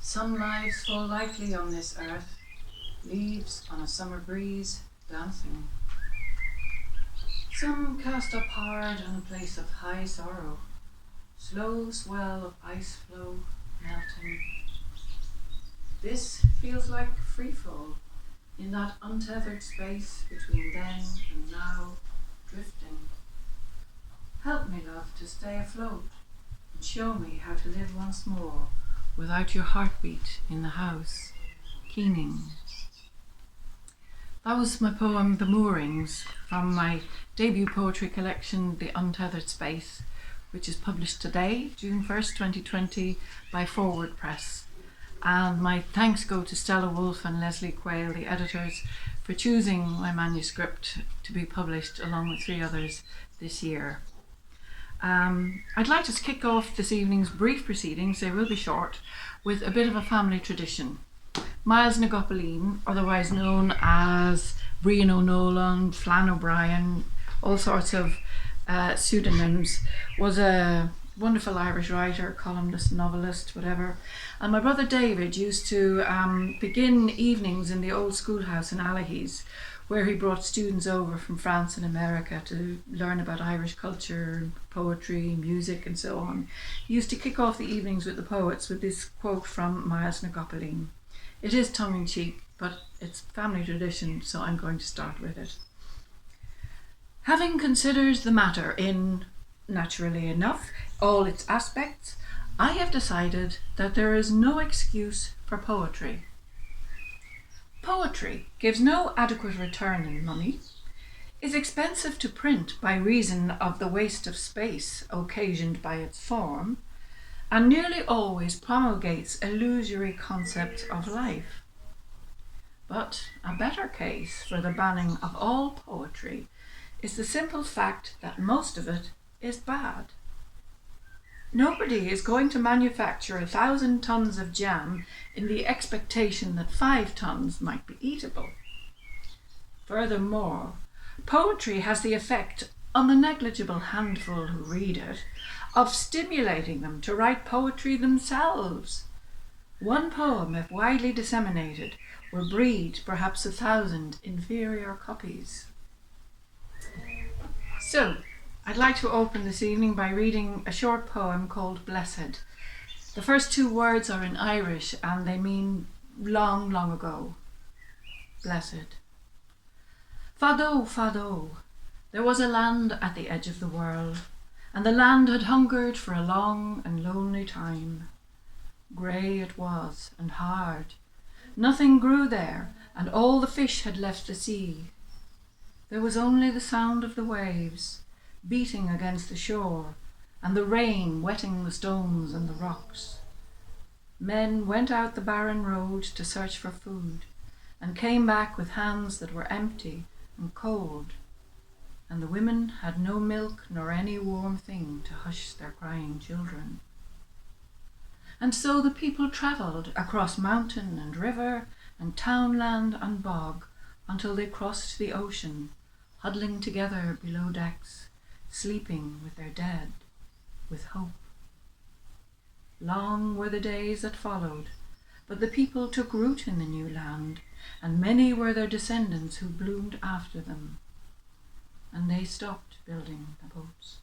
Some lives fall lightly on this earth, leaves on a summer breeze dancing. Some cast up hard on a place of high sorrow, slow swell of ice flow melting. This feels like freefall in that untethered space between then and now, drifting. Help me, love, to stay afloat and show me how to live once more without your heartbeat in the house, keening. That was my poem, The Moorings, from my debut poetry collection, The Untethered Space, which is published today, June 1st, 2020, by Forward Press. And my thanks go to Stella Wolfe and Leslie Quayle, the editors, for choosing my manuscript to be published along with 3 others this year. I'd like to kick off this evening's brief proceedings, they will be short, with a bit of a family tradition. Miles na Gopaleen, otherwise known as Brian O'Nolan, Flann O'Brien, all sorts of pseudonyms, was a wonderful Irish writer, columnist, novelist, whatever. And my brother David used to begin evenings in the old schoolhouse in Allihies, where he brought students over from France and America to learn about Irish culture, poetry, music, and so on. He used to kick off the evenings with the poets with this quote from Miles na Gopaleen. It is tongue-in-cheek, but it's family tradition, so I'm going to start with it. Having considered the matter in, naturally enough, all its aspects, I have decided that there is no excuse for poetry. Poetry gives no adequate return in money, is expensive to print by reason of the waste of space occasioned by its form, and nearly always promulgates illusory concepts of life. But a better case for the banning of all poetry is the simple fact that most of it is bad. Nobody is going to manufacture 1,000 tons of jam in the expectation that 5 tons might be eatable. Furthermore, poetry has the effect on the negligible handful who read it of stimulating them to write poetry themselves. One poem, if widely disseminated, will breed perhaps 1,000 inferior copies. So, I'd like to open this evening by reading a short poem called Blessed. The first 2 words are in Irish and they mean long, long ago. Blessed. Fado, fado, there was a land at the edge of the world, and the land had hungered for a long and lonely time. Grey it was and hard. Nothing grew there, and all the fish had left the sea. There was only the sound of the waves beating against the shore, and the rain wetting the stones and the rocks. Men went out the barren road to search for food, and came back with hands that were empty and cold, and the women had no milk nor any warm thing to hush their crying children. And so the people travelled across mountain and river and townland and bog until they crossed the ocean, huddling together below decks, sleeping with their dead, with hope. Long were the days that followed, but the people took root in the new land, and many were their descendants who bloomed after them, and they stopped building the boats.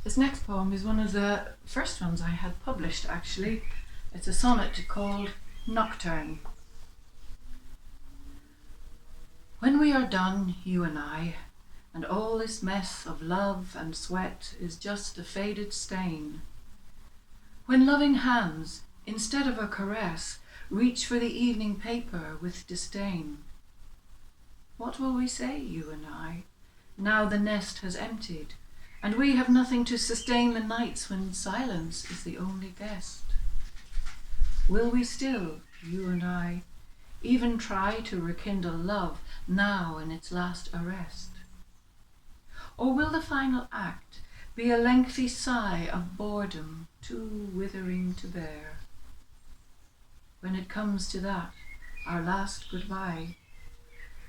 This next poem is one of the first ones I had published, actually. It's a sonnet called Nocturne. When we are done, you and I, and all this mess of love and sweat is just a faded stain. When loving hands, instead of a caress, reach for the evening paper with disdain. What will we say, you and I, now the nest has emptied, and we have nothing to sustain the nights when silence is the only guest? Will we still, you and I, even try to rekindle love now in its last arrest? Or will the final act be a lengthy sigh of boredom too withering to bear? When it comes to that, our last goodbye,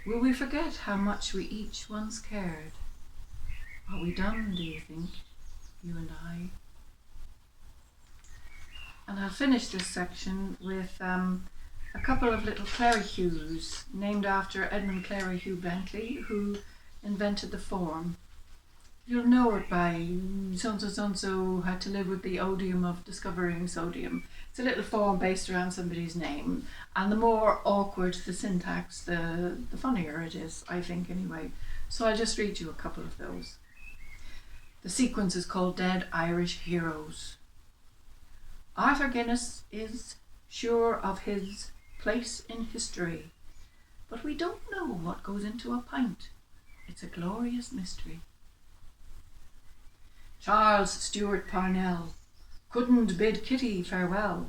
will we forget how much we each once cared? Are we done, do you think, you and I? I'll finish this section with a couple of little Clary Hues named after Edmund Clary Hugh Bentley, who invented the form. You'll know it by so-and-so had to live with the odium of discovering sodium. It's a little form based around somebody's name, and the more awkward the syntax, the funnier it is, I think anyway. So I'll just read you a couple of those. The sequence is called Dead Irish Heroes. Arthur Guinness is sure of his place in history, but we don't know what goes into a pint. It's a glorious mystery. Charles Stuart Parnell couldn't bid Kitty farewell,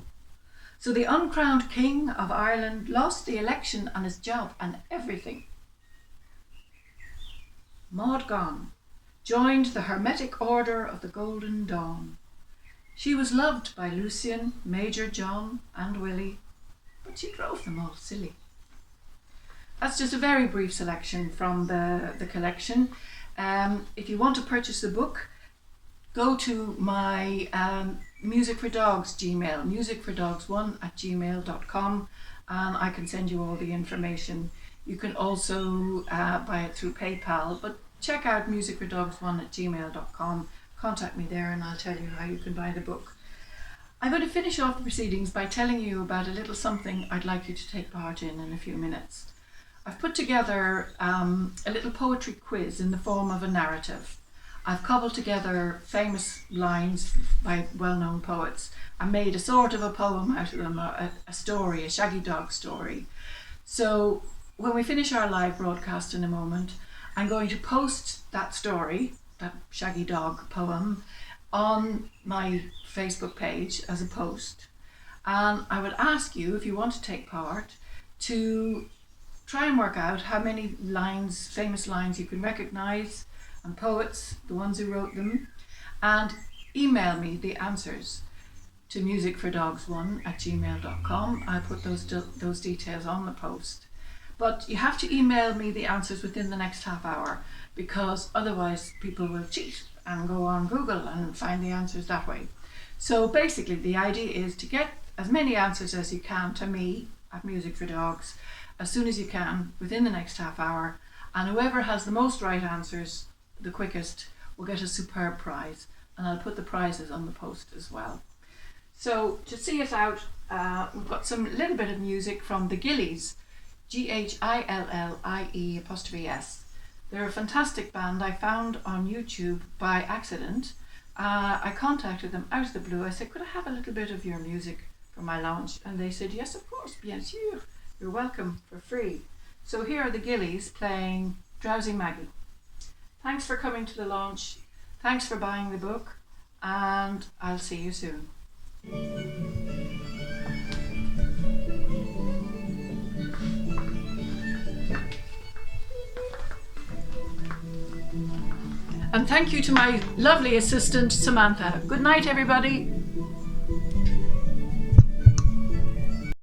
so the uncrowned King of Ireland lost the election and his job and everything. Maud Gonne joined the Hermetic Order of the Golden Dawn. She was loved by Lucian, Major John and Willie, but she drove them all silly. That's just a very brief selection from the collection. If you want to purchase the book, go to my Music for Dogs Gmail, musicfordogs1@gmail.com, and I can send you all the information. You can also buy it through PayPal, but check out musicfordogs1@gmail.com. Contact me there and I'll tell you how you can buy the book. I'm going to finish off the proceedings by telling you about a little something I'd like you to take part in a few minutes. I've put together a little poetry quiz in the form of a narrative. I've cobbled together famous lines by well-known poets and made a sort of a poem out of them, a story, a shaggy dog story. So when we finish our live broadcast in a moment, I'm going to post that story, that shaggy dog poem, on my Facebook page as a post. And I would ask you, if you want to take part, to try and work out how many lines, famous lines you can recognise, and poets, the ones who wrote them, and email me the answers to musicfordogs1@gmail.com. I'll put those details on the post. But you have to email me the answers within the next half hour, because otherwise people will cheat and go on Google and find the answers that way. So basically the idea is to get as many answers as you can to me at Music for Dogs as soon as you can within the next half hour, and whoever has the most right answers the quickest will get a superb prize, and I'll put the prizes on the post as well. So to see us out, we've got some little bit of music from the Gillies, GHILLIE''S. They're a fantastic band I found on YouTube by accident. I contacted them out of the blue. I said, could I have a little bit of your music for my launch? And they said, yes, of course, bien sûr. You're welcome for free. So here are the Gillies playing Drowsy Maggie. Thanks for coming to the launch. Thanks for buying the book, and I'll see you soon. And thank you to my lovely assistant, Samantha. Good night, everybody.